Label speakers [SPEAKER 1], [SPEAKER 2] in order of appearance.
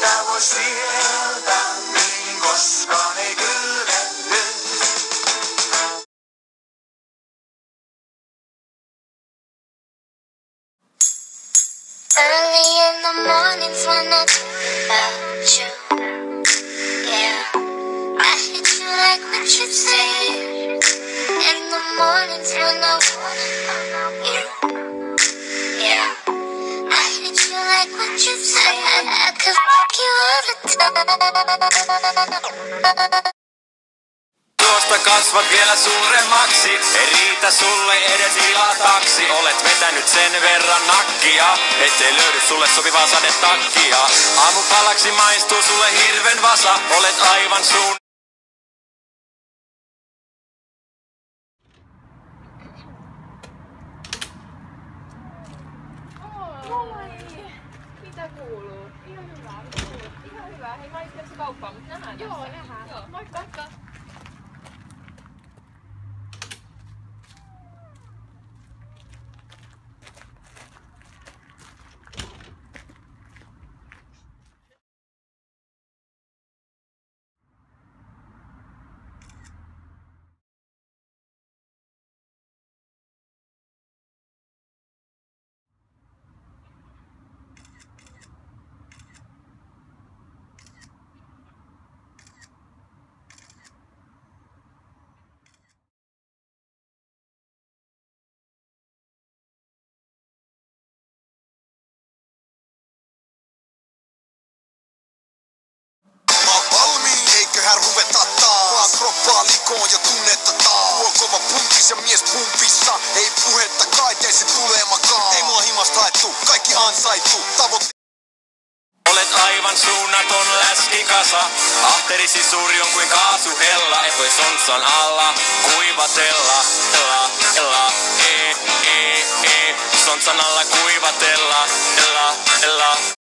[SPEAKER 1] vettä vois viheltää, niin koskaan ei kylmenny.
[SPEAKER 2] Early in the mornings when I think about you, yeah, I hit you like what you say. In the mornings when I wanna know you, yeah, I hit you like what you say. I could fuck you all the time.
[SPEAKER 3] Tuosta kasvat vielä suuremmaksi, ei riitä sulle edes ilataksi. Olet vetänyt sen verran nakkia, ettei löydy sulle sopivaa sadetakkia. Aamupalaksi maistuu sulle hirven vasa, olet aivan suun.
[SPEAKER 4] Moi! Mitä kuuluu? Ihan hyvä. Ihan hyvä. Hei, mä itse kauppaan, mutta nähdään tässä. Joo, nähdään. Joo. Moikka!
[SPEAKER 1] Eiköhän ruveta taas, vaan kroppaa likoon ja tunnetta taas. Tuo kova punkis ja mies pumpissa, ei puhetta kaiteesi tulemakaan. Ei mua himasta haettu, kaikki ansaittu,
[SPEAKER 3] Olet aivan suunnaton läskikasa. Ahterisi suuri on kuin kaasuhella. Et voi sonsan alla kuivatella. Sonsan alla kuivatella.